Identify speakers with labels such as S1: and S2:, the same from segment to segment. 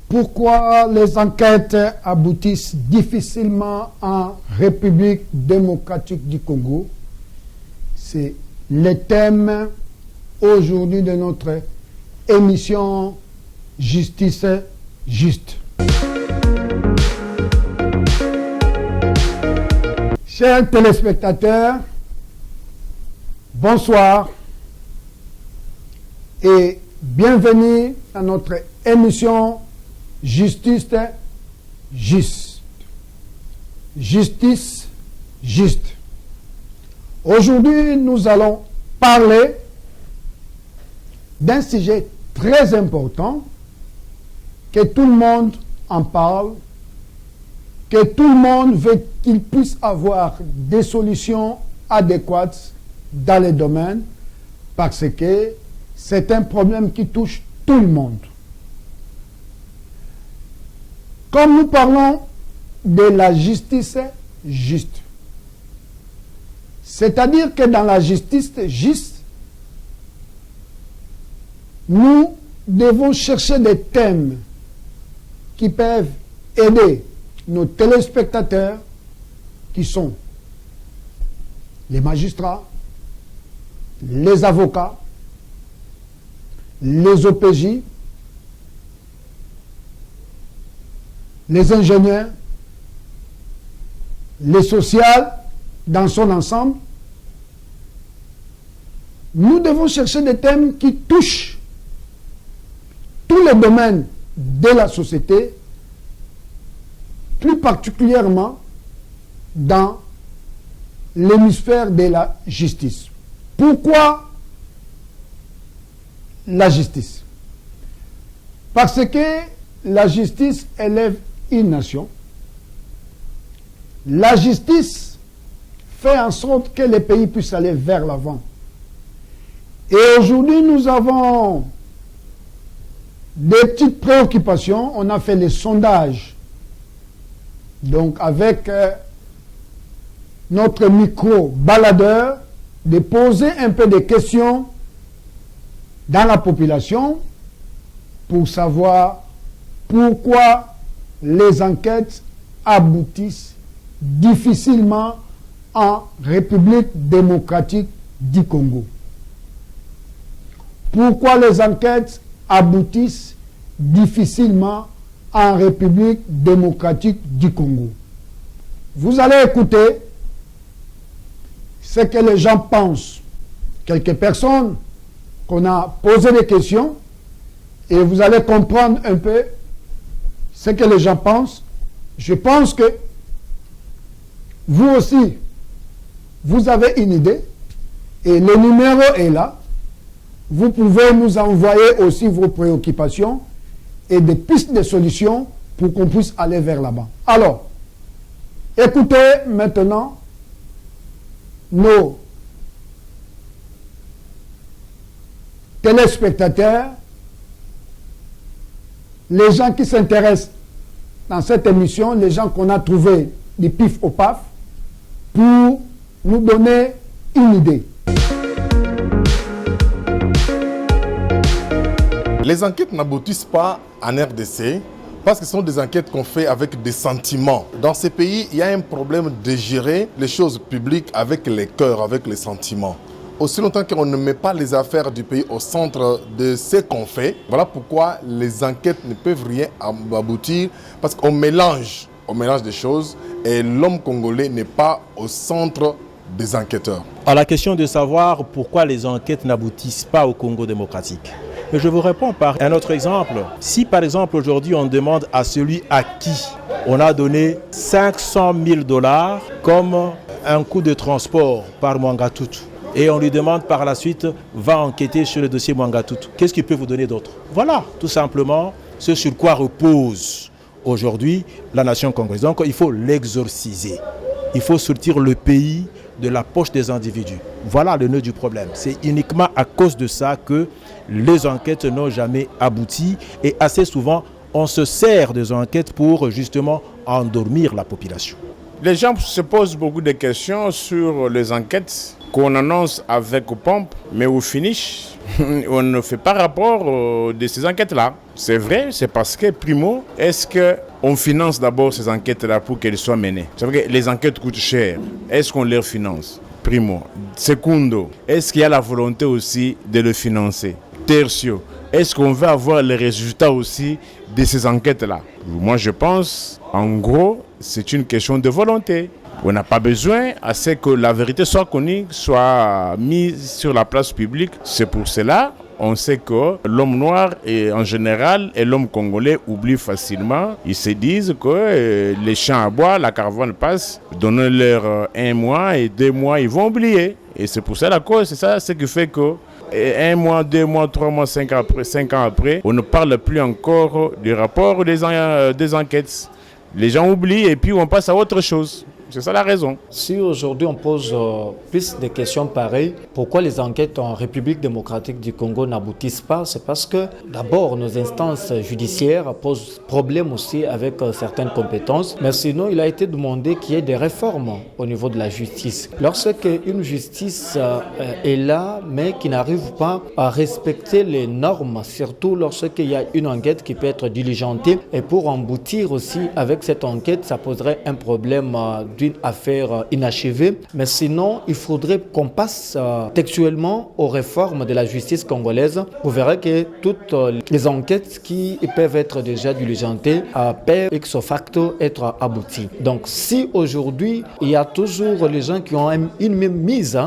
S1: Pourquoi les enquêtes aboutissent difficilement en République démocratique du Congo? C'est le thème aujourd'hui de notre émission Justice Juste. Chers téléspectateurs, bonsoir et bienvenue à notre émission Justice Juste. Justice Juste. Aujourd'hui, nous allons parler d'un sujet très important, que tout le monde en parle, que tout le monde veut qu'il puisse avoir des solutions adéquates dans les domaines, parce que c'est un problème qui touche tout le monde. Comme nous parlons de la justice juste, c'est-à-dire que dans la justice juste, nous devons chercher des thèmes qui peuvent aider nos téléspectateurs, qui sont les magistrats, les avocats, les OPJ, les ingénieurs, les sociales dans son ensemble. Nous devons chercher des thèmes qui touchent tous les domaines de la société, plus particulièrement dans l'hémisphère de la justice. Pourquoi la justice? Parce que la justice élève une nation. La justice fait en sorte que les pays puissent aller vers l'avant. Et aujourd'hui, nous avons des petites préoccupations. On a fait les sondages. Donc, avec notre micro-baladeur, de poser un peu de questions dans la population pour savoir pourquoi les enquêtes aboutissent difficilement en République démocratique du Congo. Pourquoi les enquêtes aboutissent difficilement en République démocratique du Congo. Vous allez écouter ce que les gens pensent. Quelques personnes qu'on a posé des questions et vous allez comprendre un peu ce que les gens pensent. Je pense que vous aussi, vous avez une idée et le numéro est là. Vous pouvez nous envoyer aussi vos préoccupations et des pistes de solutions pour qu'on puisse aller vers là-bas. Alors, écoutez maintenant nos téléspectateurs, les gens qui s'intéressent dans cette émission, les gens qu'on a trouvés du pif au paf, pour nous donner une idée.
S2: Les enquêtes n'aboutissent pas en RDC parce que ce sont des enquêtes qu'on fait avec des sentiments. Dans ces pays, il y a un problème de gérer les choses publiques avec les cœurs, avec les sentiments. Aussi longtemps qu'on ne met pas les affaires du pays au centre de ce qu'on fait, voilà pourquoi les enquêtes ne peuvent rien aboutir, parce qu'on mélange des choses et l'homme congolais n'est pas au centre des enquêteurs.
S3: À la question de savoir pourquoi les enquêtes n'aboutissent pas au Congo démocratique, je vous réponds par un autre exemple. Si par exemple aujourd'hui on demande à celui à qui on a donné 500 000 $ comme un coût de transport par Mouangatutu, et on lui demande par la suite, va enquêter sur le dossier Mouangatutu, qu'est-ce qu'il peut vous donner d'autre? Voilà, tout simplement, ce sur quoi repose aujourd'hui la nation congolaise. Donc il faut l'exorciser. Il faut sortir le pays de la poche des individus. Voilà le nœud du problème. C'est uniquement à cause de ça que les enquêtes n'ont jamais abouti et assez souvent on se sert des enquêtes pour justement endormir la population.
S4: Les gens se posent beaucoup de questions sur les enquêtes qu'on annonce avec pompe, mais au finish, on ne fait pas rapport de ces enquêtes-là. C'est vrai, c'est parce que, primo, est-ce qu'on finance d'abord ces enquêtes-là pour qu'elles soient menées? C'est vrai que les enquêtes coûtent cher. Est-ce qu'on les finance? Primo. Secondo, est-ce qu'il y a la volonté aussi de le financer? Tertio, est-ce qu'on veut avoir les résultats aussi de ces enquêtes-là? Moi, je pense, en gros, c'est une question de volonté. On n'a pas besoin à ce que la vérité soit connue, soit mise sur la place publique. C'est pour cela on sait que l'homme noir en général et l'homme congolais oublient facilement. Ils se disent que les champs à bois, la caravane passe, donnez-leur 1 mois et 2 mois, ils vont oublier. Et c'est pour ça la cause, c'est ça ce qui fait que 1 mois, 2 mois, 3 mois, 5 ans après, on ne parle plus encore du rapport des enquêtes. Les gens oublient et puis on passe à autre chose. C'est ça la raison.
S5: Si aujourd'hui on pose plus de questions pareilles, pourquoi les enquêtes en République démocratique du Congo n'aboutissent pas? C'est parce que d'abord nos instances judiciaires posent problème aussi avec certaines compétences. Mais sinon il a été demandé qu'il y ait des réformes au niveau de la justice. Lorsqu'une justice est là mais qui n'arrive pas à respecter les normes, surtout lorsqu'il y a une enquête qui peut être diligentée, et pour aboutir aussi avec cette enquête, ça poserait un problème d'une affaire inachevée. Mais sinon, il faudrait qu'on passe textuellement aux réformes de la justice congolaise. Vous verrez que toutes les enquêtes qui peuvent être déjà diligentées peuvent ex facto être abouties. Donc si aujourd'hui, il y a toujours les gens qui ont une même mise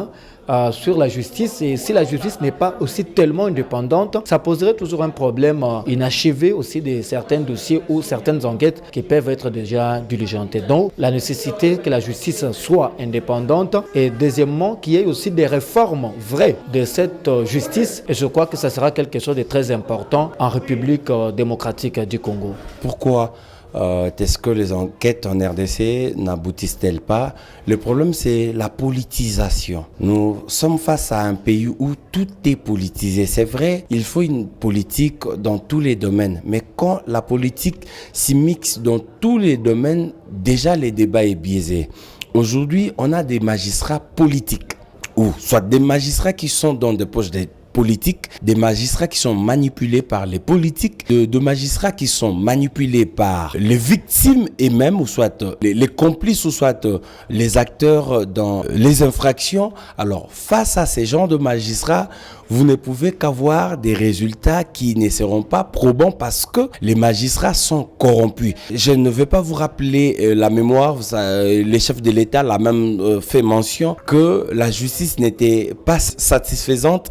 S5: sur la justice, et si la justice n'est pas aussi tellement indépendante, ça poserait toujours un problème inachevé aussi de certains dossiers ou certaines enquêtes qui peuvent être déjà diligentées. Donc la nécessité que la justice soit indépendante, et deuxièmement qu'il y ait aussi des réformes vraies de cette justice, et je crois que ça sera quelque chose de très important en République démocratique du Congo.
S6: Pourquoi est-ce que les enquêtes en RDC n'aboutissent-elles pas? Le problème, c'est la politisation. Nous sommes face à un pays où tout est politisé. C'est vrai, il faut une politique dans tous les domaines. Mais quand la politique s'y mixe dans tous les domaines, déjà le débat est biaisé. Aujourd'hui, on a des magistrats politiques, ou soit des magistrats qui sont dans des poches de politiques, des magistrats qui sont manipulés par les politiques, de magistrats qui sont manipulés par les victimes et même, ou soit les complices, ou soit les acteurs dans les infractions. Alors, face à ces genres de magistrats, vous ne pouvez qu'avoir des résultats qui ne seront pas probants parce que les magistrats sont corrompus. Je ne vais pas vous rappeler la mémoire, les chefs de l'État l'ont même fait mention que la justice n'était pas satisfaisante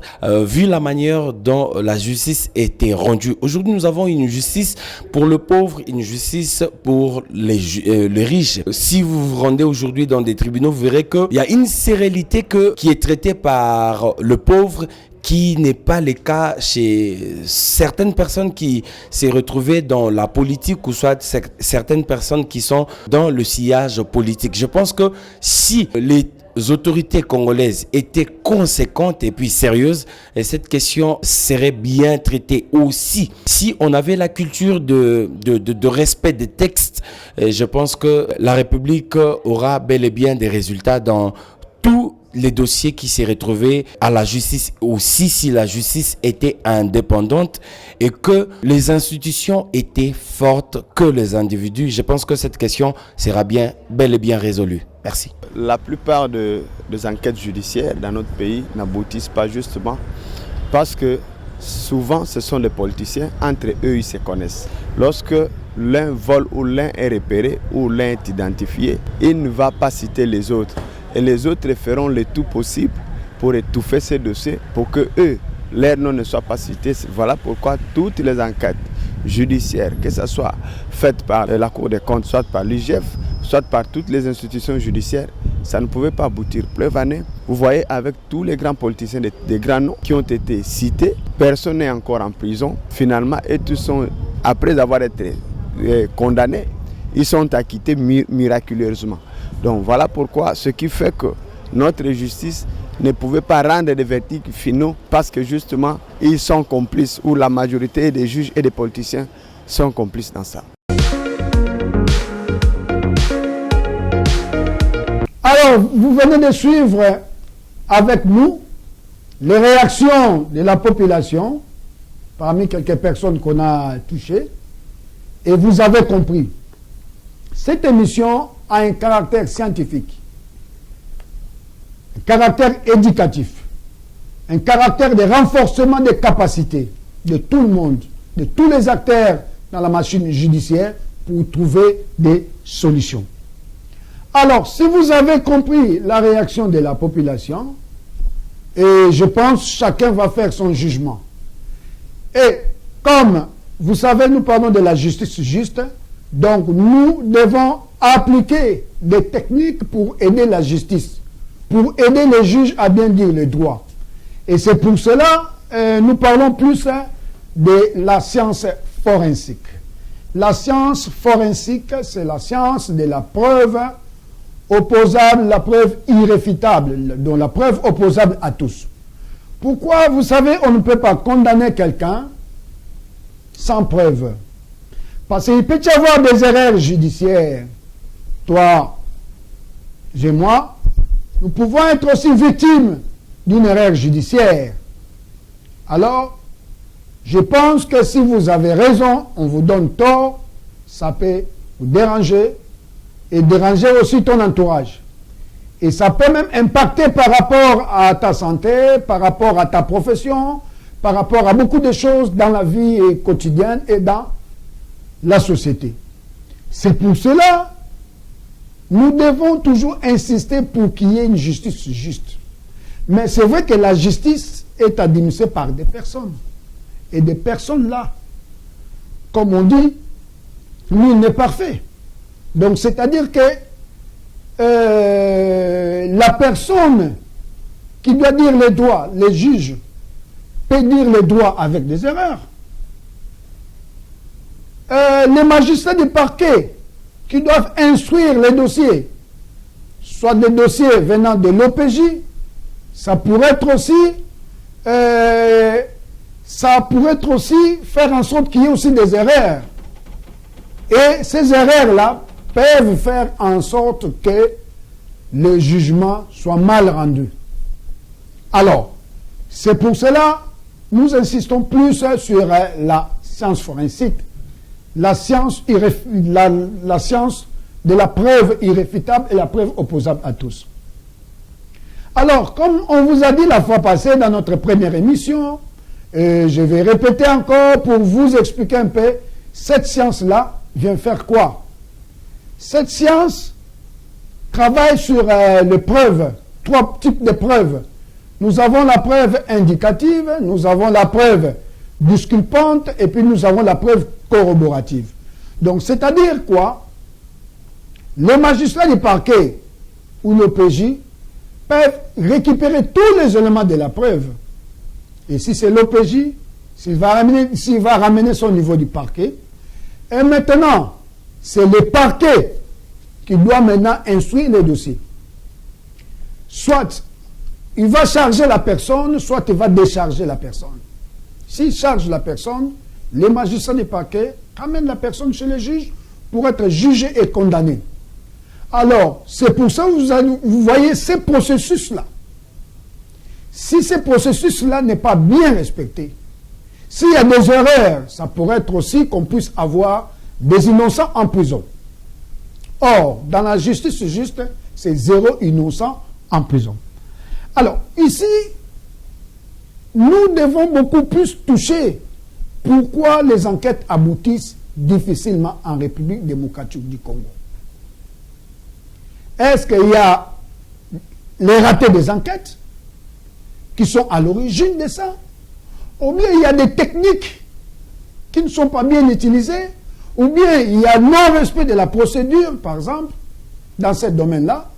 S6: vu la manière dont la justice était rendue. Aujourd'hui, nous avons une justice pour le pauvre, une justice pour les riches. Si vous vous rendez aujourd'hui dans des tribunaux, vous verrez qu'il y a une sérénité qui est traitée par le pauvre, qui n'est pas le cas chez certaines personnes qui s'est retrouvées dans la politique, ou soit certaines personnes qui sont dans le sillage politique. Je pense que si les autorités congolaises étaient conséquentes et puis sérieuses, et cette question serait bien traitée aussi. Si on avait la culture de respect des textes, je pense que la République aura bel et bien des résultats dans tous les dossiers qui s'est retrouvé à la justice, aussi si la justice était indépendante et que les institutions étaient fortes que les individus. Je pense que cette question sera bel et bien résolue. Merci.
S7: La plupart des enquêtes judiciaires dans notre pays n'aboutissent pas justement parce que souvent ce sont les politiciens, entre eux ils se connaissent. Lorsque l'un vole ou l'un est repéré ou l'un est identifié, il ne va pas citer les autres. Et les autres feront le tout possible pour étouffer ces dossiers, pour que eux, leur nom ne soit pas cité. Voilà pourquoi toutes les enquêtes judiciaires, que ce soit faites par la Cour des comptes, soit par l'IGF, soit par toutes les institutions judiciaires, ça ne pouvait pas aboutir. Preuve année, vous voyez avec tous les grands politiciens, des grands noms qui ont été cités, personne n'est encore en prison. Finalement, et tous sont, après avoir été condamnés, ils sont acquittés miraculeusement. Donc voilà pourquoi, ce qui fait que notre justice ne pouvait pas rendre des verdicts finaux parce que justement, ils sont complices, ou la majorité des juges et des politiciens sont complices dans ça.
S1: Alors, vous venez de suivre avec nous les réactions de la population parmi quelques personnes qu'on a touchées, et vous avez compris. Cette émission a un caractère scientifique, un caractère éducatif, un caractère de renforcement des capacités de tout le monde, de tous les acteurs dans la machine judiciaire pour trouver des solutions. Alors, si vous avez compris la réaction de la population, et je pense que chacun va faire son jugement. Et comme vous savez, nous parlons de la justice juste, donc nous devons appliquer des techniques pour aider la justice, pour aider les juges à bien dire le droit. Et c'est pour cela nous parlons plus de la science forensique. La science forensique, c'est la science de la preuve opposable, la preuve irréfutable, donc la preuve opposable à tous. Pourquoi, vous savez, on ne peut pas condamner quelqu'un sans preuve? Parce qu'il peut y avoir des erreurs judiciaires. Toi, et moi, nous pouvons être aussi victimes d'une erreur judiciaire. Alors, je pense que si vous avez raison, on vous donne tort, ça peut vous déranger et déranger aussi ton entourage. Et ça peut même impacter par rapport à ta santé, par rapport à ta profession, par rapport à beaucoup de choses dans la vie quotidienne et dans la société. C'est pour cela nous devons toujours insister pour qu'il y ait une justice juste. Mais c'est vrai que la justice est administrée par des personnes. Et des personnes-là, comme on dit, nul n'est parfait. Donc c'est-à-dire que la personne qui doit dire les droits, les juges, peut dire les droits avec des erreurs. Les magistrats du parquet qui doivent instruire les dossiers, soit des dossiers venant de l'OPJ, ça pourrait être aussi faire en sorte qu'il y ait aussi des erreurs. Et ces erreurs-là peuvent faire en sorte que le jugement soit mal rendu. Alors, c'est pour cela nous insistons plus sur la science forensique, la science de la preuve irréfutable et la preuve opposable à tous. Alors, comme on vous a dit la fois passée dans notre première émission, je vais répéter encore pour vous expliquer un peu, cette science-là vient faire quoi? Cette science travaille sur les preuves, 3 types de preuves. Nous avons la preuve indicative, nous avons la preuve disculpante et puis nous avons la preuve corroborative. Donc, c'est-à-dire quoi? Les magistrats du parquet ou l'OPJ peuvent récupérer tous les éléments de la preuve. Et si c'est l'OPJ, s'il va ramener son niveau du parquet, et maintenant, c'est le parquet qui doit maintenant instruire le dossier. Soit il va charger la personne, soit il va décharger la personne. S'il charge la personne, les magistrats du parquet ramènent la personne chez le juge pour être jugé et condamné. Alors, c'est pour ça que vous voyez ces processus-là. Si ce processus-là n'est pas bien respecté, s'il y a des erreurs, ça pourrait être aussi qu'on puisse avoir des innocents en prison. Or, dans la justice juste, c'est 0 innocent en prison. Alors, ici, nous devons beaucoup plus toucher pourquoi les enquêtes aboutissent difficilement en République démocratique du Congo. Est-ce qu'il y a les ratés des enquêtes qui sont à l'origine de ça? Ou bien il y a des techniques qui ne sont pas bien utilisées? Ou bien il y a non-respect de la procédure, par exemple, dans ce domaine-là?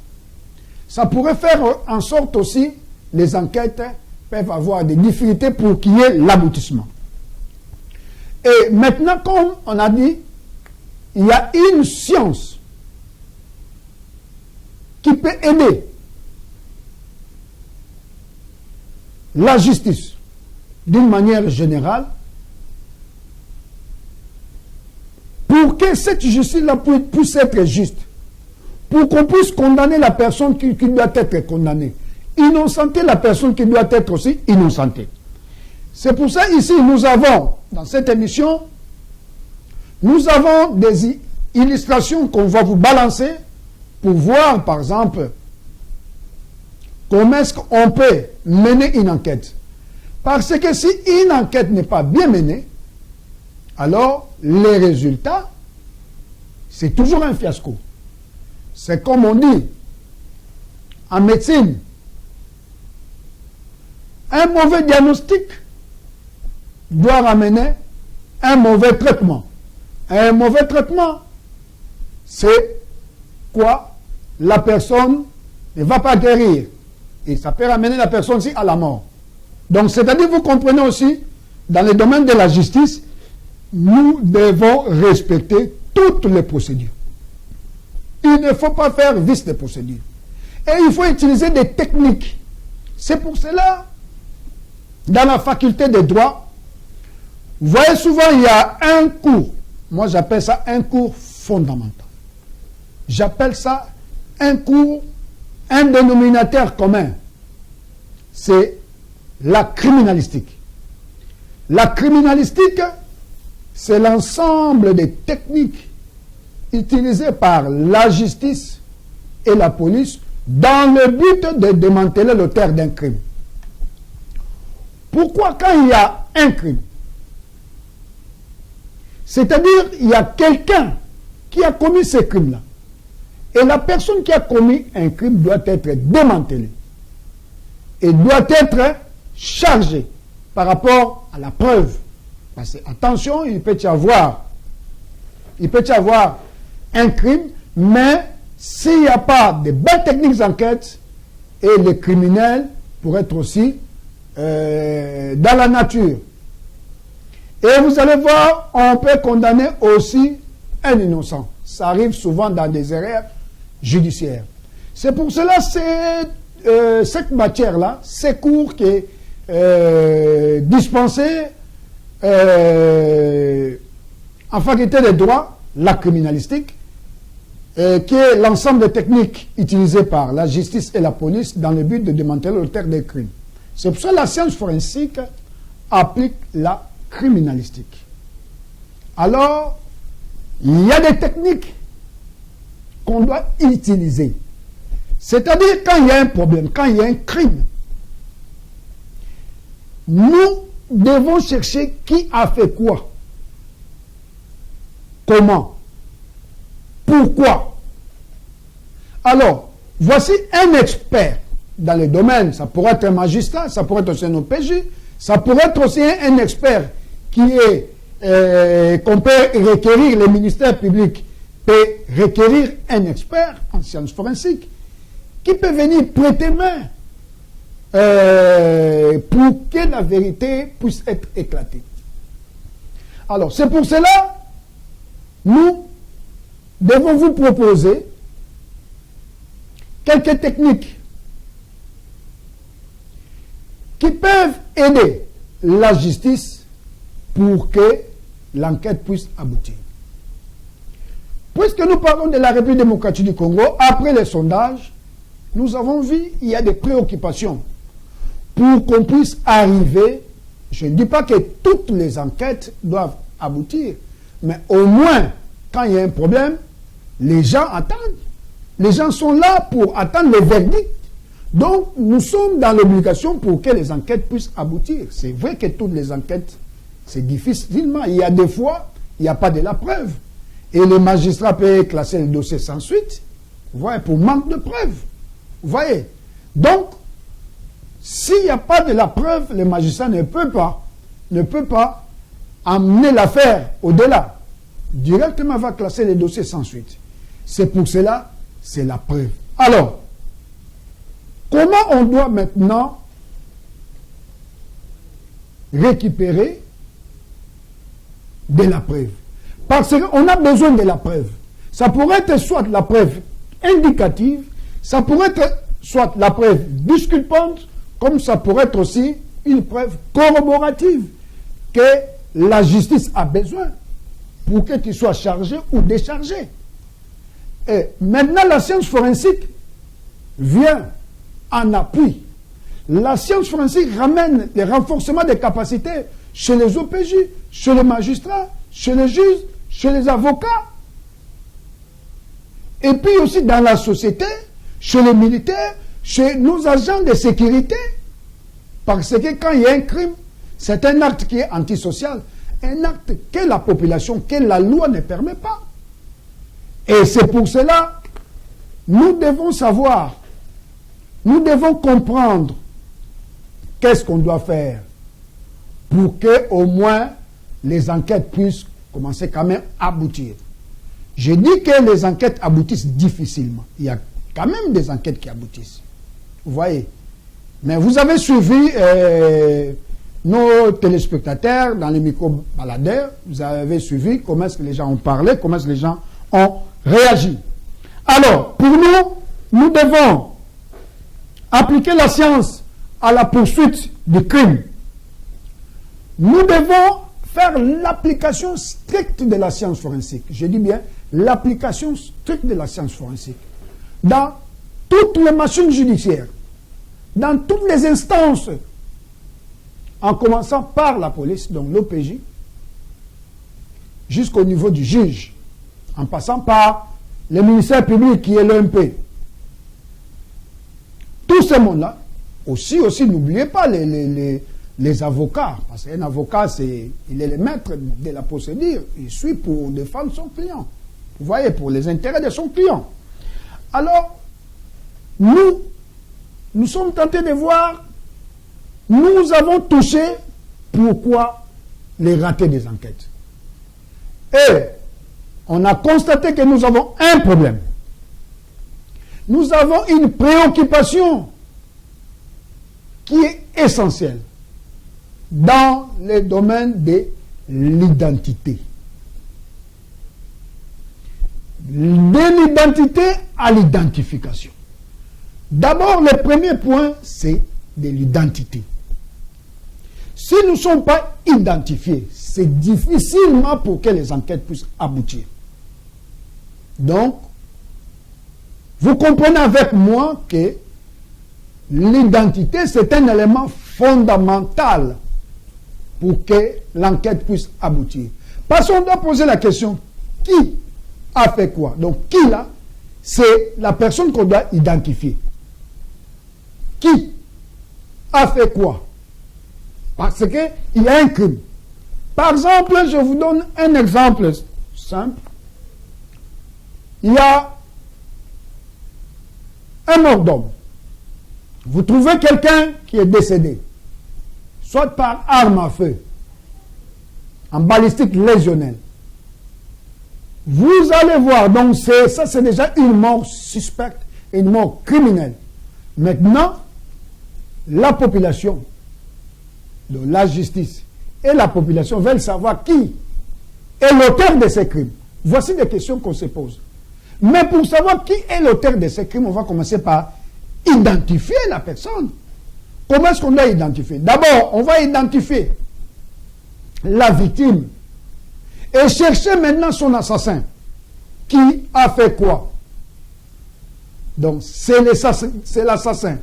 S1: Ça pourrait faire en sorte aussi, les enquêtes peuvent avoir des difficultés pour qu'il y ait l'aboutissement. Et maintenant, comme on a dit, il y a une science qui peut aider la justice d'une manière générale pour que cette justice-là puisse être juste, pour qu'on puisse condamner la personne qui doit être condamnée, innocenter la personne qui doit être aussi innocentée. C'est pour ça, ici, nous avons, dans cette émission, nous avons des illustrations qu'on va vous balancer pour voir, par exemple, comment est-ce qu'on peut mener une enquête. Parce que si une enquête n'est pas bien menée, alors les résultats, c'est toujours un fiasco. C'est comme on dit en médecine, un mauvais diagnostic doit ramener un mauvais traitement. Un mauvais traitement, c'est quoi? La personne ne va pas guérir. Et ça peut ramener la personne aussi à la mort. Donc, c'est-à-dire, vous comprenez aussi, dans le domaine de la justice, nous devons respecter toutes les procédures. Il ne faut pas faire vice des procédures. Et il faut utiliser des techniques. C'est pour cela, dans la faculté de droit, vous voyez souvent, il y a un cours. Moi, j'appelle ça un cours fondamental. J'appelle ça un cours, un dénominateur commun. C'est la criminalistique. La criminalistique, c'est l'ensemble des techniques utilisées par la justice et la police dans le but de démanteler l'auteur d'un crime. Pourquoi quand il y a un crime, c'est-à-dire il y a quelqu'un qui a commis ce crime-là, et la personne qui a commis un crime doit être démantelée et doit être chargée par rapport à la preuve. Parce que, attention, il peut y avoir un crime, mais s'il n'y a pas de belles techniques d'enquête, et les criminels pourraient être aussi dans la nature. Et vous allez voir, on peut condamner aussi un innocent. Ça arrive souvent dans des erreurs judiciaires. C'est pour cela que cette matière-là, ces cours qui est dispensé en faculté de droit, la criminalistique, qui est l'ensemble des techniques utilisées par la justice et la police dans le but de démanteler l'auteur des crimes. C'est pour ça que la science forensique applique la criminalistique. Alors, il y a des techniques qu'on doit utiliser. C'est-à-dire quand il y a un problème, quand il y a un crime, nous devons chercher qui a fait quoi, comment, pourquoi. Alors, voici un expert dans le domaine. Ça pourrait être un magistrat, ça pourrait être aussi un OPJ, ça pourrait être aussi un expert qui est qu'on peut requérir, le ministère public peut requérir un expert en sciences forensiques qui peut venir prêter main pour que la vérité puisse être éclatée. Alors, c'est pour cela nous devons vous proposer quelques techniques qui peuvent aider la justice pour que l'enquête puisse aboutir. Puisque nous parlons de la République démocratique du Congo, après les sondages, nous avons vu qu'il y a des préoccupations pour qu'on puisse arriver. Je ne dis pas que toutes les enquêtes doivent aboutir, mais au moins, quand il y a un problème, les gens attendent. Les gens sont là pour attendre le verdict. Donc, nous sommes dans l'obligation pour que les enquêtes puissent aboutir. C'est vrai que toutes les enquêtes, c'est difficilement. Il y a des fois, il n'y a pas de la preuve. Et le magistrat peut classer le dossier sans suite, vous voyez, pour manque de preuve. Vous voyez. Donc, s'il n'y a pas de la preuve, le magistrat ne peut pas amener l'affaire au-delà. Directement, va classer les dossiers sans suite. C'est pour cela, c'est la preuve. Alors, comment on doit maintenant récupérer de la preuve? Parce qu'on a besoin de la preuve. Ça pourrait être soit la preuve indicative, ça pourrait être soit la preuve disculpante, comme ça pourrait être aussi une preuve corroborative que la justice a besoin pour que tu sois chargé ou déchargé. Et maintenant, la science forensique vient en appui. La science forensique ramène le renforcement des capacités chez les OPJ, chez les magistrats, chez les juges, chez les avocats. Et puis aussi dans la société, chez les militaires, chez nos agents de sécurité. Parce que quand il y a un crime, c'est un acte qui est antisocial. Un acte que la population, que la loi ne permet pas. Et c'est pour cela, nous devons savoir, nous devons comprendre qu'est-ce qu'on doit faire pour que au moins les enquêtes puissent commencer quand même à aboutir. Je dis que les enquêtes aboutissent difficilement. Il y a quand même des enquêtes qui aboutissent. Vous voyez. Mais vous avez suivi nos téléspectateurs dans les micro-baladeurs. Vous avez suivi comment est-ce que les gens ont parlé, comment est-ce que les gens ont réagi. Alors, pour nous, nous devons appliquer la science à la poursuite du crime. Nous devons faire l'application stricte de la science forensique. Je dis bien l'application stricte de la science forensique. Dans toutes les machines judiciaires, dans toutes les instances, en commençant par la police, donc l'OPJ, jusqu'au niveau du juge, en passant par le ministère public qui est l'OMP. Tout ce monde-là, aussi n'oubliez pas les avocats, parce qu'un avocat, il est le maître de la procédure, il suit pour défendre son client. Vous voyez, pour les intérêts de son client. Alors, nous sommes tentés de voir, nous avons touché pourquoi les ratés des enquêtes. Et on a constaté que nous avons un problème. Nous avons une préoccupation qui est essentielle dans le domaine de l'identité. De l'identité à l'identification. D'abord, le premier point, c'est de l'identité. Si nous ne sommes pas identifiés, c'est difficilement pour que les enquêtes puissent aboutir. Donc, vous comprenez avec moi que l'identité, c'est un élément fondamental pour que l'enquête puisse aboutir. Parce qu'on doit poser la question, qui a fait quoi? Donc, qui là, c'est la personne qu'on doit identifier. Qui a fait quoi? Parce qu'il y a un crime. Par exemple, je vous donne un exemple simple. Il y a un mort d'homme. Vous trouvez quelqu'un qui est décédé, soit par arme à feu, en balistique lésionnelle. Vous allez voir, donc ça c'est déjà une mort suspecte, une mort criminelle. Maintenant, la population, de la justice et la population veulent savoir qui est l'auteur de ces crimes. Voici des questions qu'on se pose. Mais pour savoir qui est l'auteur de ces crimes, on va commencer par identifier la personne. Comment est-ce qu'on doit identifier? D'abord, on va identifier la victime et chercher maintenant son assassin. Qui a fait quoi? Donc, c'est l'assassin.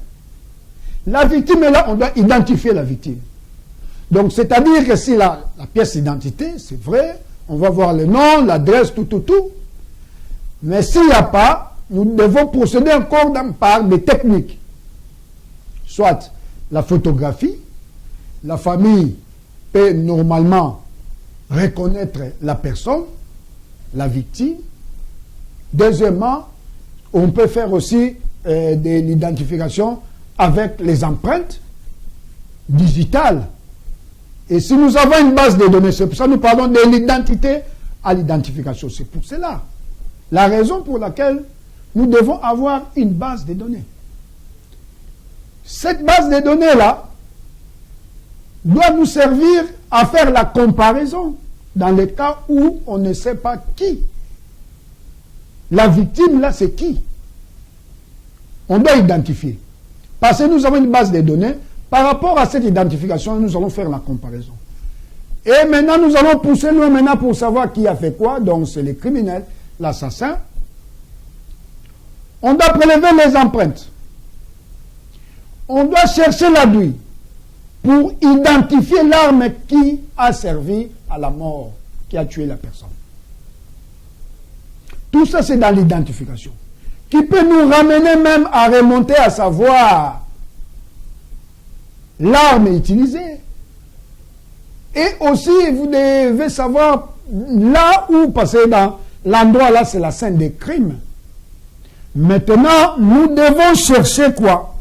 S1: La victime est là, on doit identifier la victime. Donc, c'est-à-dire que si la pièce d'identité, c'est vrai, on va voir le nom, l'adresse, tout. Mais s'il n'y a pas, nous devons procéder encore par des techniques. Soit la photographie, la famille peut normalement reconnaître la personne, la victime. Deuxièmement, on peut faire aussi de l'identification avec les empreintes digitales. Et si nous avons une base de données, c'est pour ça que nous parlons de l'identité à l'identification. C'est pour cela. La raison pour laquelle nous devons avoir une base de données. Cette base de données-là doit nous servir à faire la comparaison dans les cas où on ne sait pas qui. La victime, là, c'est qui? On doit identifier. Parce que nous avons une base de données. Par rapport à cette identification, nous allons faire la comparaison. Et maintenant, nous allons pousser loin maintenant pour savoir qui a fait quoi. Donc, c'est les criminels, l'assassin. On doit prélever les empreintes. on doit chercher l'aduit pour identifier l'arme qui a servi à la mort, qui a tué la personne. Tout ça, c'est dans l'identification, qui peut nous ramener même à remonter à savoir l'arme utilisée. Et aussi, vous devez savoir là où, parce que dans l'endroit là, c'est la scène des crimes. Maintenant, nous devons chercher quoi?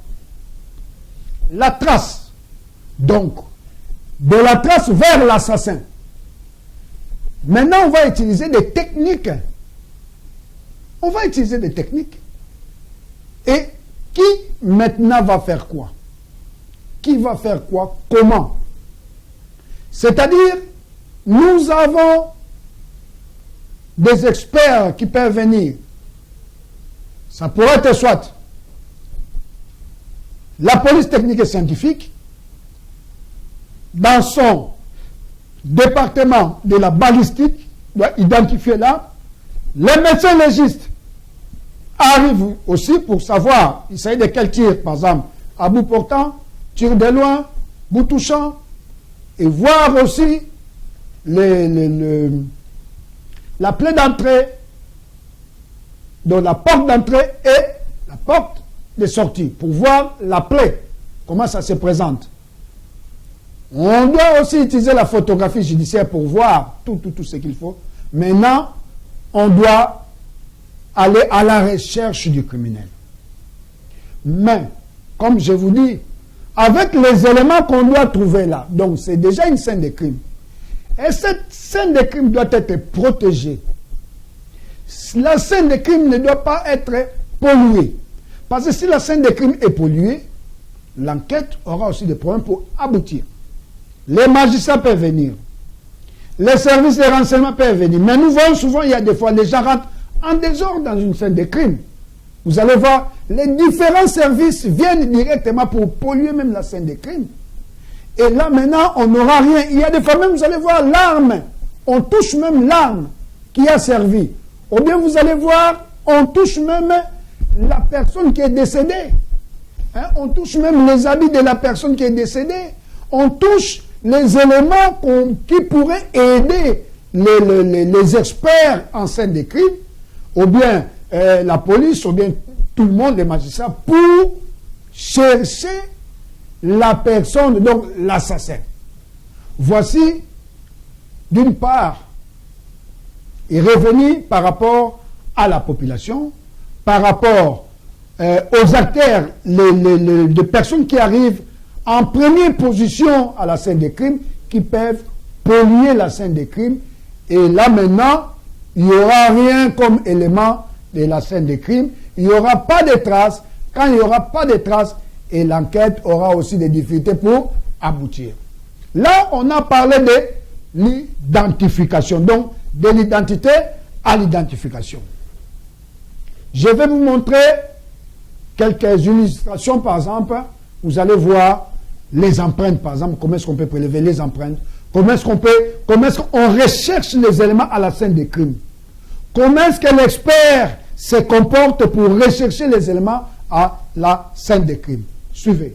S1: La trace. Donc, de la trace vers l'assassin. Maintenant, on va utiliser des techniques. On va utiliser des techniques. Et qui maintenant va faire quoi? Qui va faire quoi? Comment? C'est-à-dire, nous avons des experts qui peuvent venir. Ça pourrait être soit la police technique et scientifique, dans son département de la balistique, doit identifier là. Les médecins légistes arrivent aussi pour savoir, il s'agit de quel tir, par exemple, à bout portant, tir de loin, bout touchant, et voir aussi la plaie d'entrée, donc la porte d'entrée et la porte de sortie, pour voir la plaie, comment ça se présente. On doit aussi utiliser la photographie judiciaire pour voir tout ce qu'il faut. Maintenant, on doit aller à la recherche du criminel. Mais, comme je vous dis, avec les éléments qu'on doit trouver là, donc c'est déjà une scène de crime. Et cette scène de crime doit être protégée. La scène de crime ne doit pas être polluée. Parce que si la scène de crime est polluée, l'enquête aura aussi des problèmes pour aboutir. Les magistrats peuvent venir. Les services de renseignement peuvent venir. Mais nous voyons souvent, il y a des fois, les gens rentrent en désordre dans une scène de crime. Vous allez voir, les différents services viennent directement pour polluer même la scène de crime. Et là, maintenant, on n'aura rien. Il y a des fois même, vous allez voir l'arme. On touche même l'arme qui a servi. Ou bien vous allez voir, on touche même la personne qui est décédée. Hein? On touche même les habits de la personne qui est décédée. On touche les éléments qui pourraient aider les experts en scène de crime, ou bien la police, ou bien tout le monde, les magistrats, pour chercher la personne, donc l'assassin. Voici, d'une part, et revenir par rapport à la population, par rapport aux acteurs, les personnes qui arrivent en première position à la scène des crimes, qui peuvent polluer la scène des crimes. Et là maintenant, il n'y aura rien comme élément de la scène des crimes. Il n'y aura pas de traces. Quand il n'y aura pas de traces, et l'enquête aura aussi des difficultés pour aboutir. Là, on a parlé de l'identification. Donc, de l'identité à l'identification. Je vais vous montrer quelques illustrations, par exemple. Vous allez voir les empreintes, par exemple, comment est-ce qu'on peut prélever les empreintes, comment est-ce qu'on recherche les éléments à la scène des crimes, comment est-ce que l'expert se comporte pour rechercher les éléments à la scène des crimes. Suivez.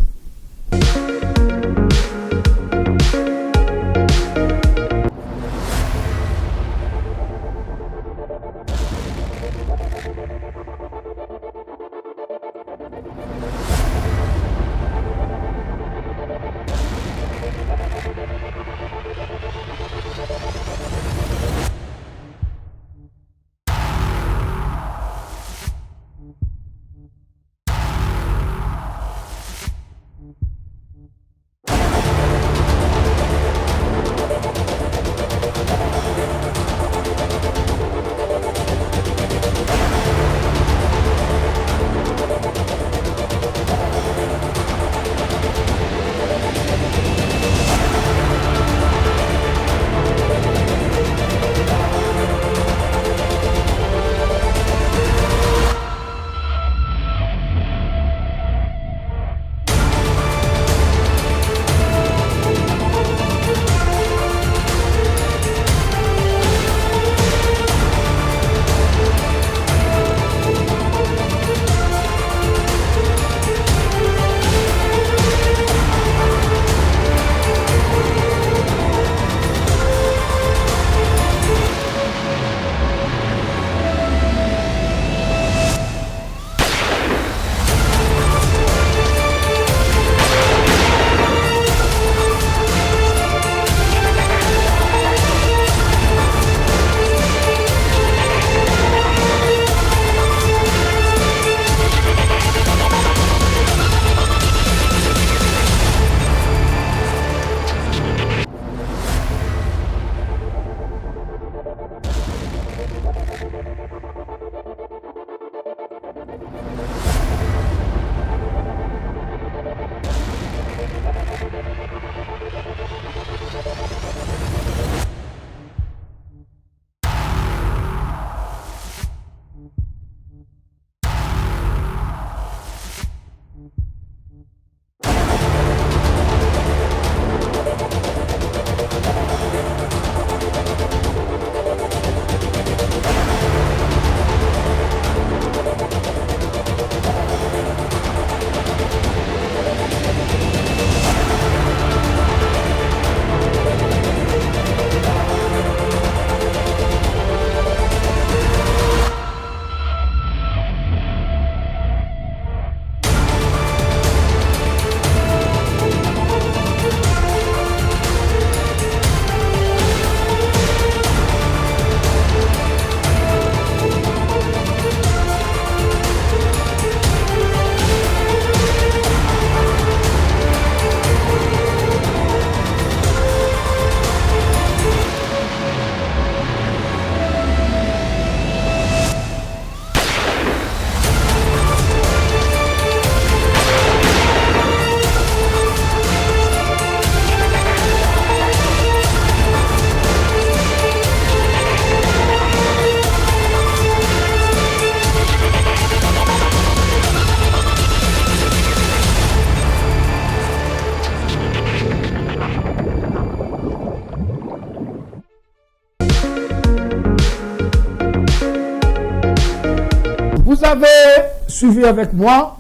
S1: suivi avec moi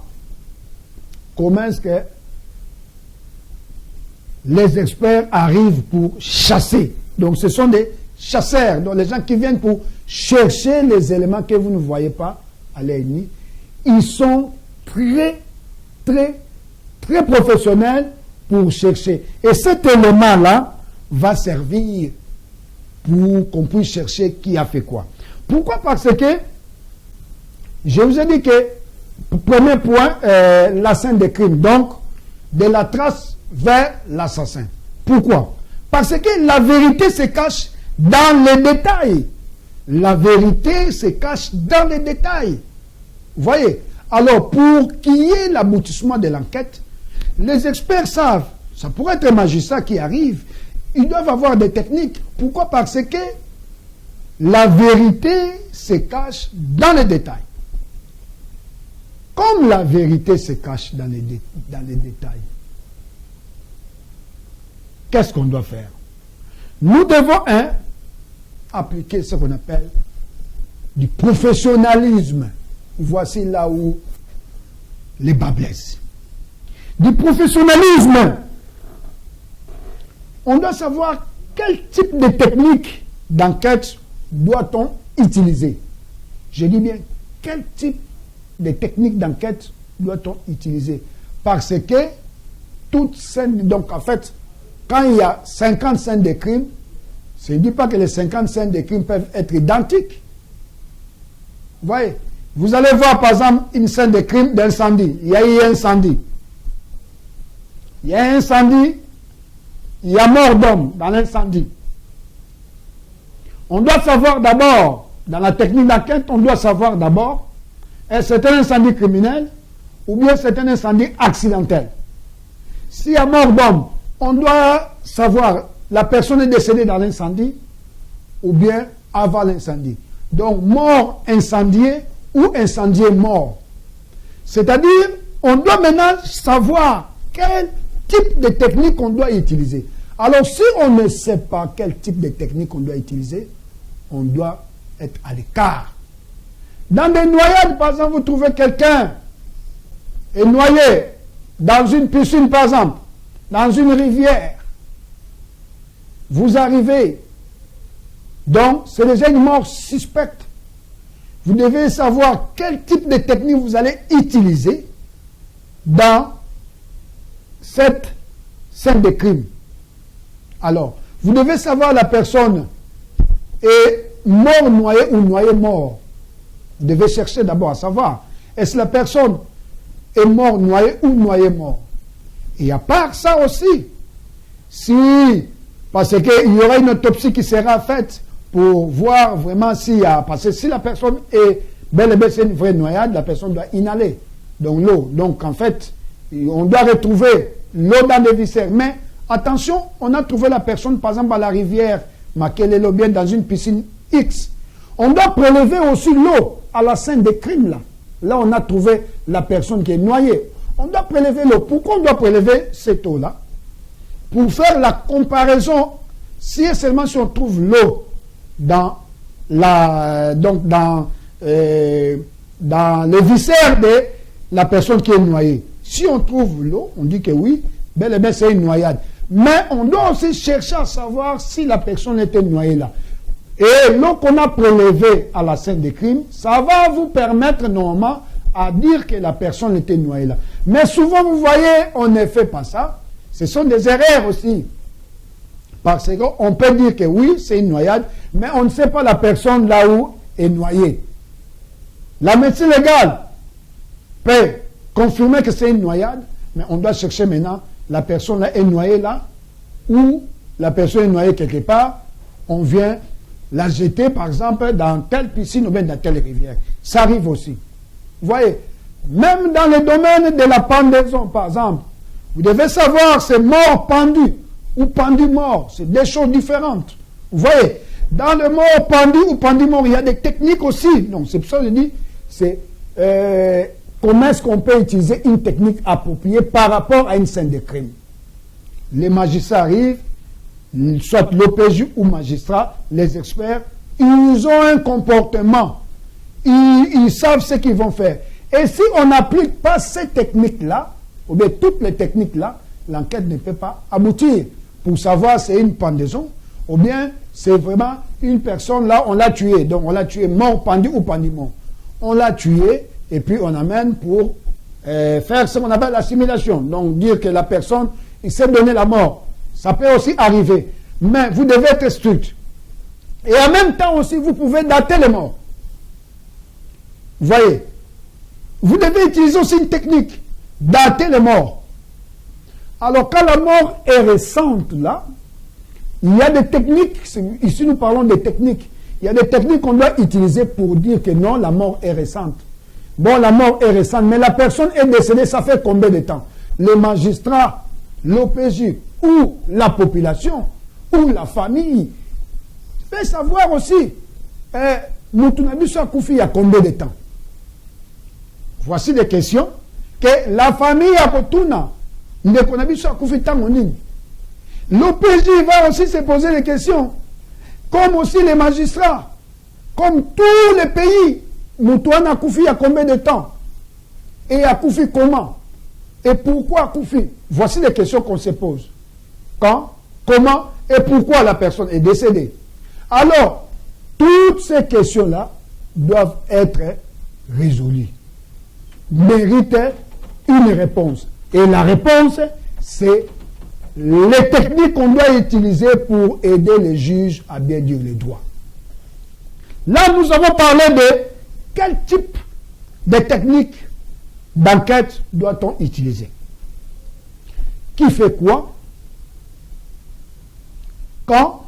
S1: comment est-ce que les experts arrivent pour chasser. Donc ce sont des chasseurs, donc les gens qui viennent pour chercher les éléments que vous ne voyez pas à l'œil nu. Ils sont très professionnels pour chercher. Et cet élément-là va servir pour qu'on puisse chercher qui a fait quoi. Pourquoi? Parce que je vous ai dit que, premier point, la scène des crimes. Donc, de la trace vers l'assassin. Pourquoi? Parce que la vérité se cache dans les détails. La vérité se cache dans les détails. Vous voyez? Alors, pour qu'il y ait l'aboutissement de l'enquête, les experts savent, ça pourrait être un magistrat qui arrive, ils doivent avoir des techniques. Pourquoi? Parce que la vérité se cache dans les détails. Comme la vérité se cache dans les détails, qu'est-ce qu'on doit faire? Nous devons, appliquer ce qu'on appelle du professionnalisme. Voici là où les bas blessent. Du professionnalisme. On doit savoir quel type de technique d'enquête doit-on utiliser. Je dis bien, quel type de technique d'enquête doit-on utiliser? Parce que toute scène, donc en fait, quand il y a 50 scènes de crimes, je ne dis pas que les 50 scènes de crimes peuvent être identiques. Vous voyez? Vous allez voir par exemple une scène de crime d'incendie. Il y a eu un incendie. Il y a un incendie, il y a mort d'homme dans l'incendie. On doit savoir d'abord, dans la technique d'enquête, on doit savoir d'abord, est-ce que c'est un incendie criminel ou bien c'est un incendie accidentel. S'il y a mort d'homme, on doit savoir la personne est décédée dans l'incendie ou bien avant l'incendie. Donc mort incendié ou incendié mort. C'est-à-dire, on doit maintenant savoir quel type de technique on doit utiliser. Alors, si on ne sait pas quel type de technique on doit utiliser, on doit être à l'écart. Dans des noyades, par exemple, vous trouvez quelqu'un est noyé dans une piscine, par exemple, dans une rivière. Vous arrivez. Donc, c'est déjà une mort suspecte. Vous devez savoir quel type de technique vous allez utiliser dans cette scène de crime. Alors, vous devez savoir la personne est mort noyé ou noyé mort. Vous devez chercher d'abord à savoir, est-ce que la personne est mort noyé ou noyé mort. Et à part ça aussi, parce qu'il y aura une autopsie qui sera faite pour voir vraiment s'il y a... Parce que si la personne est bel et bien c'est une vraie noyade, la personne doit inhaler donc l'eau. Donc en fait, on doit retrouver l'eau dans les viscères. Mais attention, on a trouvé la personne par exemple à la rivière Makelelo, bien dans une piscine X. On doit prélever aussi l'eau à la scène des crimes là. Là on a trouvé la personne qui est noyée. On doit prélever l'eau. Pourquoi on doit prélever cette eau-là? Pour faire la comparaison, si et seulement si on trouve l'eau dans les viscères de la personne qui est noyée. Si on trouve l'eau, on dit que oui, bel et bien c'est une noyade. Mais on doit aussi chercher à savoir si la personne était noyée là. Et l'eau qu'on a prélevée à la scène des crimes, ça va vous permettre normalement à dire que la personne était noyée là. Mais souvent, vous voyez, on ne fait pas ça. Ce sont des erreurs aussi. Parce qu'on peut dire que oui, c'est une noyade, mais on ne sait pas la personne là où est noyée. La médecine légale peut confirmer que c'est une noyade, mais on doit chercher maintenant, la personne là est noyée là, ou la personne est noyée quelque part, on vient la jeter par exemple dans telle piscine ou bien dans telle rivière. Ça arrive aussi. Vous voyez, même dans le domaine de la pendaison par exemple, vous devez savoir c'est mort pendu ou pendu mort, c'est des choses différentes. Vous voyez, dans le mort pendu ou pendu mort, il y a des techniques aussi. Donc c'est pour ça que je dis, c'est comment est-ce qu'on peut utiliser une technique appropriée par rapport à une scène de crime. Les magistrats arrivent, soit l'OPJ ou magistrat, les experts, ils ont un comportement. Ils savent ce qu'ils vont faire. Et si on n'applique pas ces techniques-là, ou bien toutes les techniques-là, l'enquête ne peut pas aboutir pour savoir si c'est une pendaison, ou bien c'est vraiment une personne là, on l'a tué. Donc on l'a tué mort, pendu ou pendu mort. On l'a tué et puis on amène pour faire ce qu'on appelle l'assimilation. Donc dire que la personne, il s'est donné la mort. Ça peut aussi arriver. Mais vous devez être strict. Et en même temps aussi, vous pouvez dater les morts. Vous voyez? Vous devez utiliser aussi une technique. Dater les morts. Alors quand la mort est récente là, il y a des techniques, ici nous parlons des techniques, il y a des techniques qu'on doit utiliser pour dire que non, la mort est récente. Bon, la mort est récente, mais la personne est décédée, ça fait combien de temps? Les magistrats, l'OPJ, ou la population, ou la famille, fait savoir aussi, Moutounabissou Akoufi, il y a combien de temps? Voici des questions que la famille a Potuna, Moutounabissou Akoufi Tangonine. L'OPJ va aussi se poser des questions, comme aussi les magistrats, comme tous les pays. Moutouane Akoufi il y a combien de temps? Et Akoufi comment? Et pourquoi Akoufi? Voici les questions qu'on se pose. Quand, comment et pourquoi la personne est décédée. Alors, toutes ces questions-là doivent être résolues, méritent une réponse. Et la réponse, c'est les techniques qu'on doit utiliser pour aider les juges à bien dire les droits. Là, nous avons parlé de quel type de technique d'enquête doit-on utiliser? Qui fait quoi? Quand?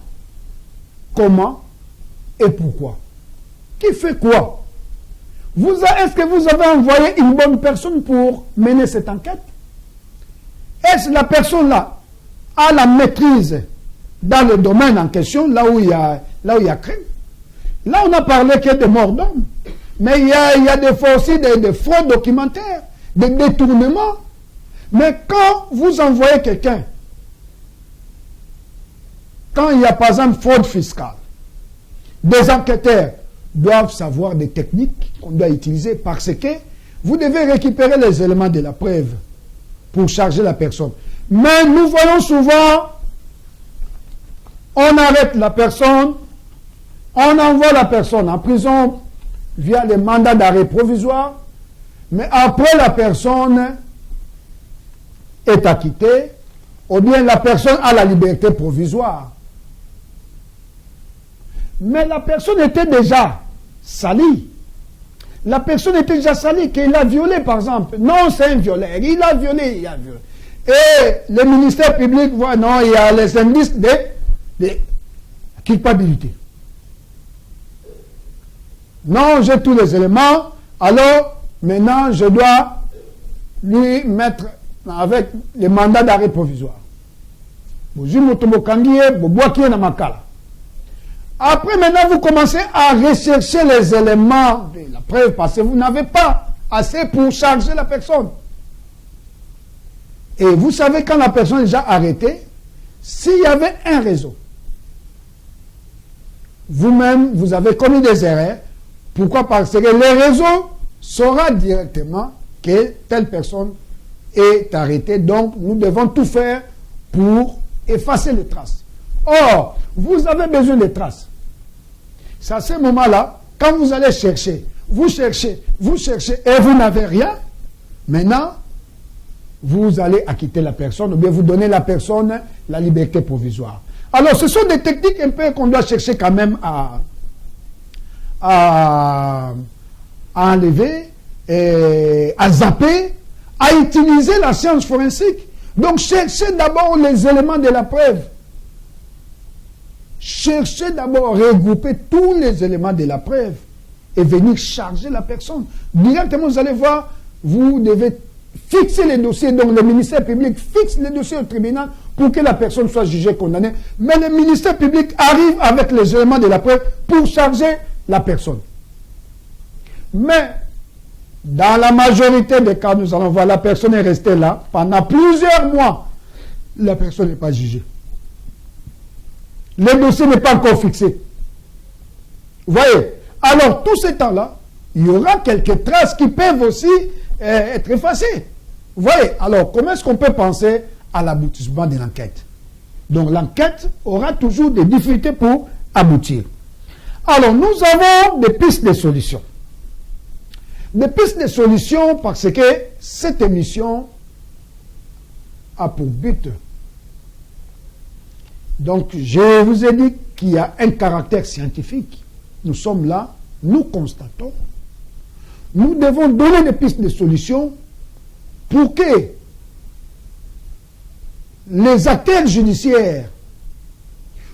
S1: Comment? Et pourquoi? Qui fait quoi? Est-ce que vous avez envoyé une bonne personne pour mener cette enquête? Est-ce que la personne-là a la maîtrise dans le domaine en question, là où il y a crime? Là, on a parlé que de morts d'hommes. Mais il y a des fois aussi des fraudes documentaires, des détournements. Mais quand vous envoyez quelqu'un, quand il y a par exemple fraude fiscale, des enquêteurs doivent savoir des techniques qu'on doit utiliser parce que vous devez récupérer les éléments de la preuve pour charger la personne. Mais nous voyons souvent, on arrête la personne, on envoie la personne en prison via les mandats d'arrêt provisoire, mais après la personne est acquittée, ou bien la personne a la liberté provisoire. Mais la personne était déjà salie. La personne était déjà salie, qu'il a violé par exemple. Non, c'est un violeur. Il a violé, il a violé. Et le ministère public voit, non, il y a les indices de culpabilité. Non, j'ai tous les éléments, alors maintenant je dois lui mettre avec les mandats d'arrêt provisoire. Après, maintenant, vous commencez à rechercher les éléments de la preuve parce que vous n'avez pas assez pour charger la personne. Et vous savez, quand la personne est déjà arrêtée, s'il y avait un réseau, vous-même, vous avez commis des erreurs. Pourquoi? Parce que le réseau saura directement que telle personne est arrêtée. Donc, nous devons tout faire pour effacer les traces. Or, vous avez besoin de traces. C'est à ce moment-là, quand vous allez chercher, vous cherchez, et vous n'avez rien, maintenant, vous allez acquitter la personne, ou bien vous donnez la personne la liberté provisoire. Alors, ce sont des techniques un peu qu'on doit chercher quand même à enlever, à zapper, à utiliser la science forensique. Donc, cherchez d'abord les éléments de la preuve. Cherchez d'abord, regrouper tous les éléments de la preuve et venir charger la personne. Directement, vous allez voir, vous devez fixer les dossiers. Donc, le ministère public fixe les dossiers au tribunal pour que la personne soit jugée, condamnée. Mais le ministère public arrive avec les éléments de la preuve pour charger la personne. Mais, dans la majorité des cas, nous allons voir, la personne est restée là pendant plusieurs mois. La personne n'est pas jugée. Le dossier n'est pas encore fixé. Vous voyez? Alors, tout ce temps-là, il y aura quelques traces qui peuvent aussi être effacées. Vous voyez, alors comment est-ce qu'on peut penser à l'aboutissement de l'enquête? Donc l'enquête aura toujours des difficultés pour aboutir. Alors nous avons des pistes de solutions. Des pistes de solutions parce que cette émission a pour but. Donc je vous ai dit qu'il y a un caractère scientifique. Nous sommes là, nous constatons. Nous devons donner des pistes de solutions pour que les acteurs judiciaires,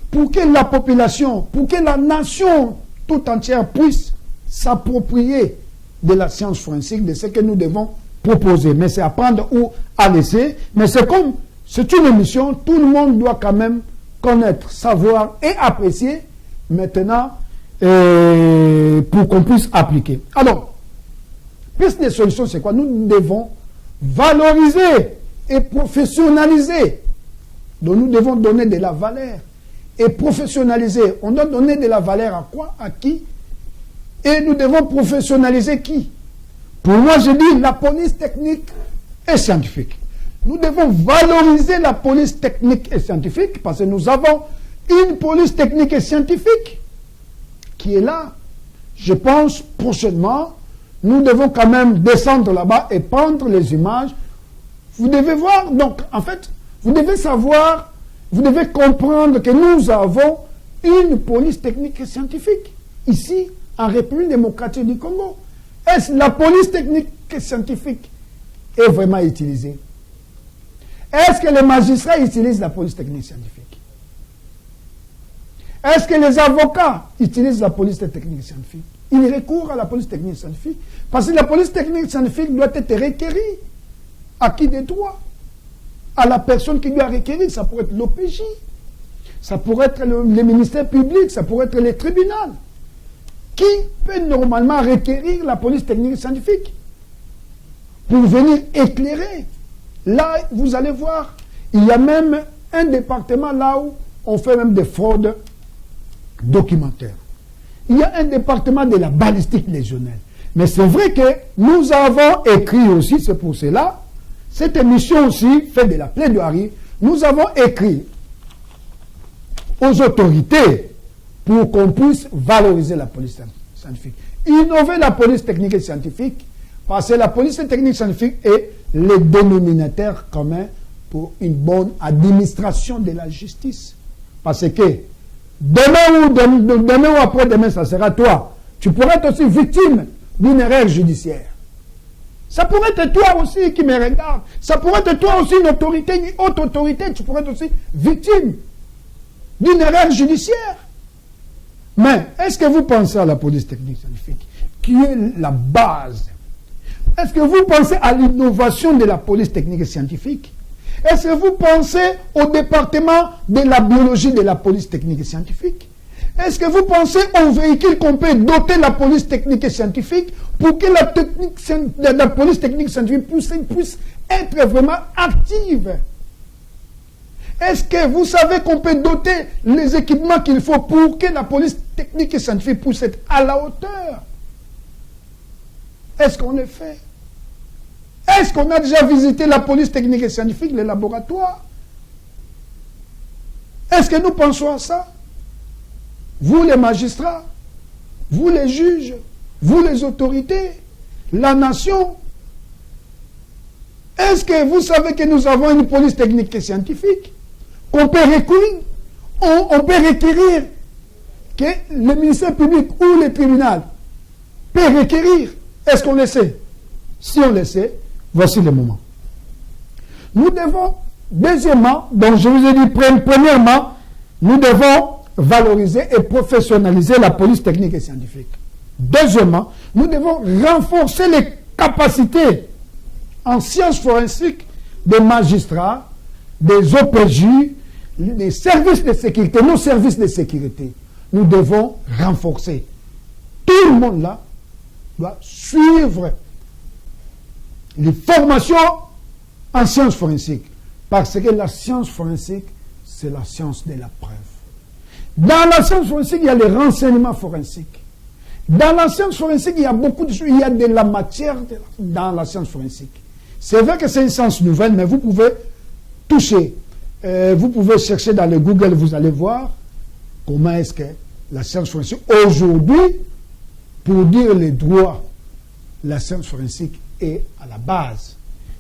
S1: pour que la population, pour que la nation tout entière puisse s'approprier de la science forensique, de ce que nous devons proposer. Mais c'est à prendre ou à laisser. Mais c'est comme, c'est une émission, tout le monde doit quand même connaître, savoir et apprécier maintenant pour qu'on puisse appliquer. Alors, piste de solution, c'est quoi? Nous devons valoriser et professionnaliser. Donc nous devons donner de la valeur et professionnaliser. On doit donner de la valeur à quoi? À qui? Et nous devons professionnaliser qui? Pour moi, je dis la police technique et scientifique. Nous devons valoriser la police technique et scientifique parce que nous avons une police technique et scientifique qui est là. Je pense prochainement, nous devons quand même descendre là-bas et prendre les images. Vous devez voir, donc en fait, vous devez savoir, vous devez comprendre que nous avons une police technique et scientifique ici en République démocratique du Congo. Est-ce la police technique et scientifique est vraiment utilisée? Est-ce que les magistrats utilisent la police technique et scientifique? Est-ce que les avocats utilisent la police technique et scientifique? Ils recourent à la police technique et scientifique parce que la police technique et scientifique doit être requérie. À qui des droits? À la personne qui doit requérir. Ça pourrait être l'OPJ, ça pourrait être le ministère public, ça pourrait être les tribunaux. Qui peut normalement requérir la police technique et scientifique pour venir éclairer? Là, vous allez voir, il y a même un département là où on fait même des fraudes documentaires. Il y a un département de la balistique légionnaire. Mais c'est vrai que nous avons écrit aussi, c'est pour cela, cette émission aussi fait de la plaidoirie, nous avons écrit aux autorités pour qu'on puisse valoriser la police scientifique. Innover la police technique et scientifique, parce que la police technique et scientifique est le dénominateur commun pour une bonne administration de la justice. Parce que demain ou après-demain, ça sera toi. Tu pourrais être aussi victime d'une erreur judiciaire. Ça pourrait être toi aussi qui me regarde. Ça pourrait être toi aussi une autorité, une haute autorité. Tu pourrais être aussi victime d'une erreur judiciaire. Mais est-ce que vous pensez à la police technique scientifique, qui est la base? Est-ce que vous pensez à l'innovation de la police technique et scientifique? Est-ce que vous pensez au département de la biologie de la police technique et scientifique? Est-ce que vous pensez aux véhicules qu'on peut doter la police technique et scientifique pour que la police technique et scientifique puisse être vraiment active? Est-ce que vous savez qu'on peut doter les équipements qu'il faut pour que la police technique et scientifique puisse être à la hauteur? Est-ce qu'on le fait? Est-ce qu'on a déjà visité la police technique et scientifique, les laboratoires? Est-ce que nous pensons à ça? Vous les magistrats, vous les juges, vous les autorités, la nation. Est-ce que vous savez que nous avons une police technique et scientifique qu'on peut recourir? On peut requérir que le ministère public ou le tribunal peut requérir. Est-ce qu'on le sait? Si on le sait, voici le moment. Nous devons, deuxièmement, donc je vous ai dit, premièrement, nous devons valoriser et professionnaliser la police technique et scientifique. Deuxièmement, nous devons renforcer les capacités en sciences forensiques des magistrats, des OPJ, des services de sécurité, nos services de sécurité. Nous devons renforcer. Tout le monde là doit suivre les formations en sciences forensiques. Parce que la science forensique, c'est la science de la preuve. Dans la science forensique, il y a les renseignements forensiques. Dans la science forensique, il y a beaucoup de choses, il y a de la matière dans la science forensique. C'est vrai que c'est une science nouvelle, mais vous pouvez toucher, vous pouvez chercher dans le Google, vous allez voir comment est-ce que la science forensique, aujourd'hui, pour dire les droits, la science forensique est à la base.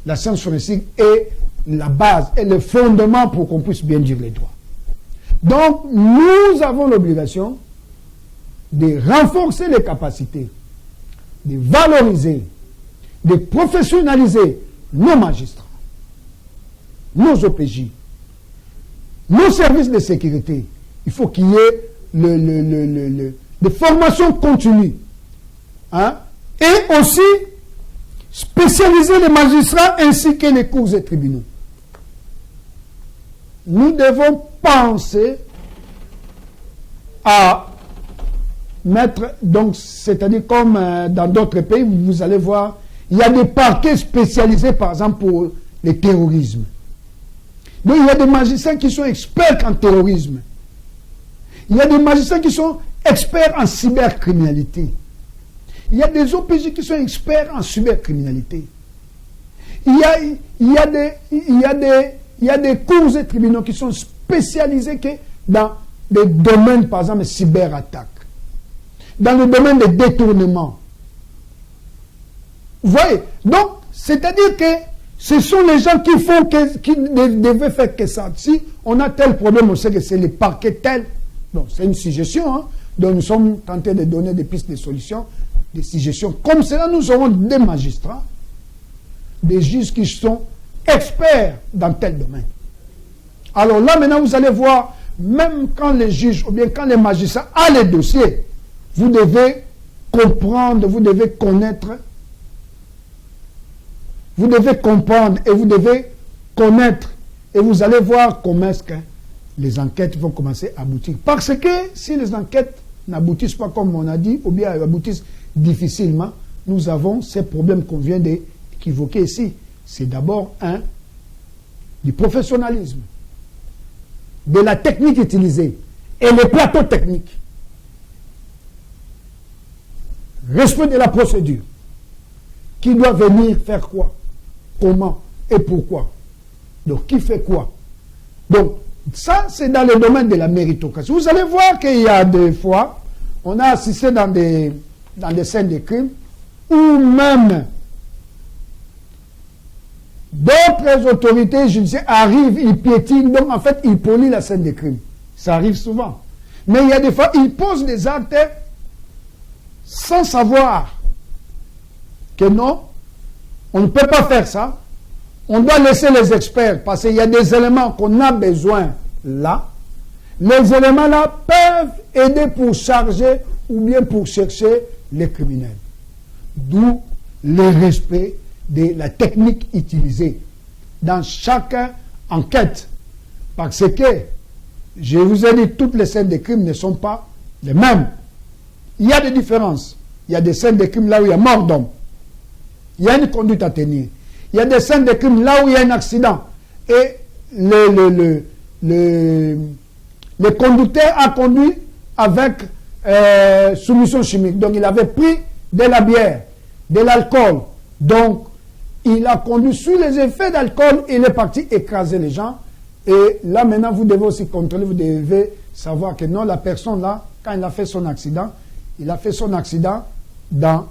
S1: La science forensique est la base, est le fondement pour qu'on puisse bien dire les droits. Donc, nous avons l'obligation de renforcer les capacités, de valoriser, de professionnaliser nos magistrats, nos OPJ, nos services de sécurité. Il faut qu'il y ait des formations continues. Hein? Et aussi spécialiser les magistrats ainsi que les cours et tribunaux. Nous devons penser à mettre, donc, c'est-à-dire comme dans d'autres pays, vous allez voir, il y a des parquets spécialisés, par exemple, pour le terrorisme. Donc, il y a des magistrats qui sont experts en terrorisme. Il y a des magistrats qui sont experts en cybercriminalité. Il y a des OPJ qui sont experts en cybercriminalité. Il y a des cours et tribunaux qui sont spécialisés dans des domaines, par exemple, cyberattaques, dans le domaine des détournements. Vous voyez? Donc, c'est-à-dire que ce sont les gens qui devaient faire que ça. Si on a tel problème, on sait que c'est les parquets tels. Bon, c'est une suggestion, hein, dont nous sommes tentés de donner des pistes de solutions, des suggestions. Comme cela, nous aurons des magistrats, des juges qui sont experts dans tel domaine. Alors là, maintenant, vous allez voir, même quand les juges, ou bien quand les magistrats ont les dossiers, vous devez comprendre, vous devez connaître, vous devez comprendre et vous devez connaître. Et vous allez voir comment est-ce que les enquêtes vont commencer à aboutir. Parce que si les enquêtes n'aboutissent pas comme on a dit, ou bien aboutissent difficilement, nous avons ces problèmes qu'on vient d'évoquer ici. C'est d'abord du professionnalisme, de la technique utilisée et les plateaux techniques. Respect de la procédure. Qui doit venir faire quoi? Comment et pourquoi? Donc, qui fait quoi? Donc, ça, c'est dans le domaine de la méritocratie. Vous allez voir qu'il y a des fois, on a assisté dans des scènes de crime, où même d'autres autorités judiciaires arrivent, ils piétinent, donc en fait, ils polluent la scène de crime. Ça arrive souvent. Mais il y a des fois, ils posent des actes sans savoir que non, on ne peut pas faire ça. On doit laisser les experts, parce qu'il y a des éléments qu'on a besoin là. Les éléments-là peuvent aider pour charger ou bien pour chercher les criminels. D'où le respect de la technique utilisée dans chaque enquête. Parce que, je vous ai dit, toutes les scènes de crime ne sont pas les mêmes. Il y a des différences. Il y a des scènes de crime là où il y a mort d'homme. Il y a une conduite à tenir. Il y a des scènes de crime là où il y a un accident. Et le conducteur a conduit avec soumission chimique. Donc il avait pris de la bière, de l'alcool. Donc il a conduit sous les effets d'alcool et il est parti écraser les gens. Et là maintenant vous devez aussi contrôler, vous devez savoir que non, la personne là, quand il a fait son accident, il a fait son accident dans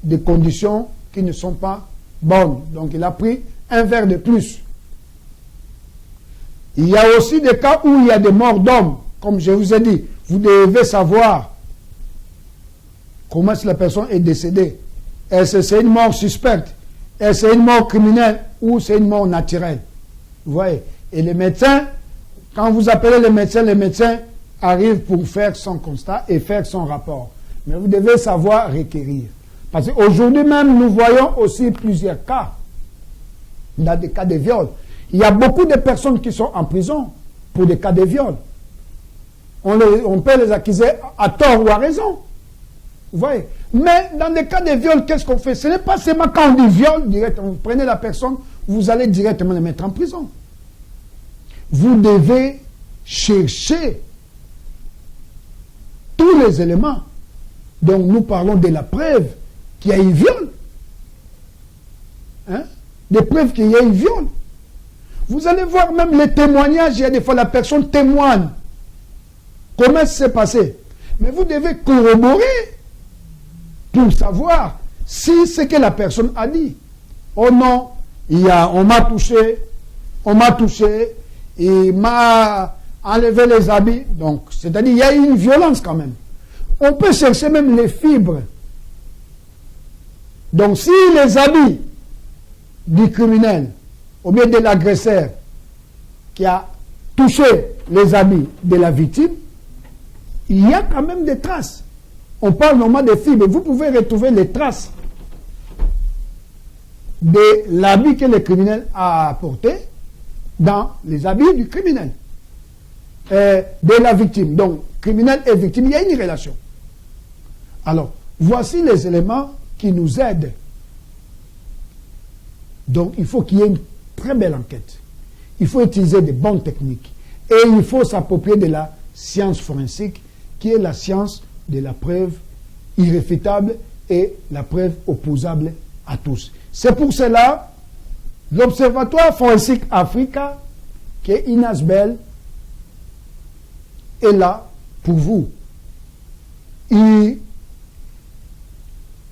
S1: des conditions qui ne sont pas bonnes. Donc il a pris un verre de plus. Il y a aussi des cas où il y a des morts d'hommes. Comme je vous ai dit, vous devez savoir comment est-ce que la personne est décédée. Est-ce que c'est une mort suspecte? Est-ce que c'est une mort criminelle ou c'est une mort naturelle? Vous voyez? Et les médecins, quand vous appelez les médecins arrivent pour faire son constat et faire son rapport. Mais vous devez savoir requérir. Parce qu'aujourd'hui même, nous voyons aussi plusieurs cas. Dans des cas de viol. Il y a beaucoup de personnes qui sont en prison pour des cas de viol. On peut les accuser à tort ou à raison. Vous voyez? Mais dans des cas de viol, qu'est-ce qu'on fait? Ce n'est pas seulement quand on dit viol, directement. Vous prenez la personne, vous allez directement la mettre en prison. Vous devez chercher tous les éléments Donc nous parlons de la preuve qu'il y a eu viol. Hein? Des preuves qu'il y a eu viol. Vous allez voir même les témoignages, il y a des fois la personne témoigne. Comment ça s'est passé? Mais vous devez corroborer pour savoir si ce que la personne a dit. Oh non, on m'a touché, il m'a enlevé les habits. Donc, c'est-à-dire il y a une violence quand même. On peut chercher même les fibres. Donc, si les habits du criminel, ou bien de l'agresseur qui a touché les habits de la victime, il y a quand même des traces. On parle normalement des fibres. Vous pouvez retrouver les traces de l'habit que le criminel a porté dans les habits du criminel, de la victime. Donc, criminel et victime, il y a une relation. Alors, voici les éléments qui nous aident. Donc, il faut qu'il y ait une très belle enquête. Il faut utiliser de bonnes techniques. Et il faut s'approprier de la science forensique, qui est la science de la preuve irréfutable et la preuve opposable à tous. C'est pour cela l'Observatoire forensique Africa, qui est INASBEL, est là pour vous. Et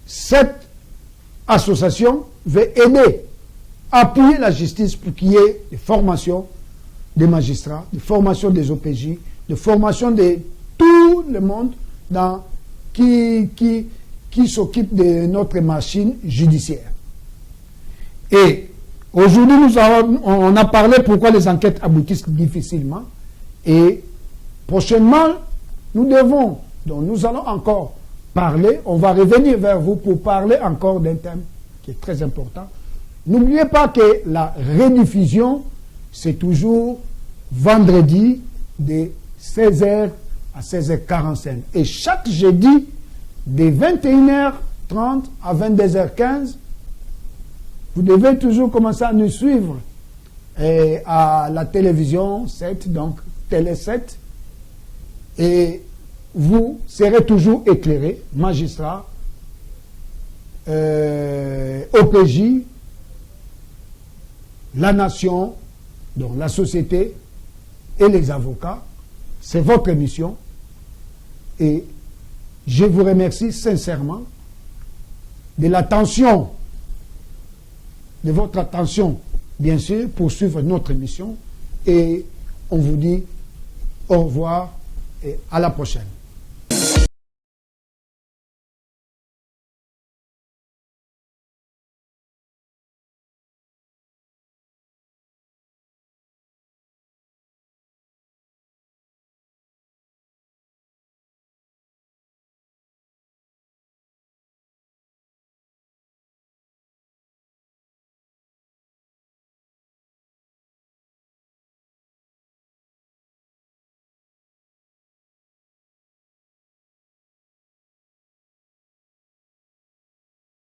S1: cette association veut aider, appuyer la justice pour qu'il y ait des formations des magistrats, des formations des OPJ, des formations de tout le monde qui s'occupe de notre machine judiciaire. Et aujourd'hui, on a parlé pourquoi les enquêtes aboutissent difficilement. Et prochainement, nous allons encore parler, on va revenir vers vous pour parler encore d'un thème qui est très important. N'oubliez pas que la rediffusion, c'est toujours vendredi de 16h à 16h45. Et chaque jeudi, de 21h30 à 22h15, vous devez toujours commencer à nous suivre à la télévision 7, donc Télé 7. Et vous serez toujours éclairés, magistrats, OPJ, la nation, donc la société et les avocats. C'est votre émission. Et je vous remercie sincèrement de l'attention, de votre attention, bien sûr, pour suivre notre émission. Et on vous dit au revoir et à la prochaine.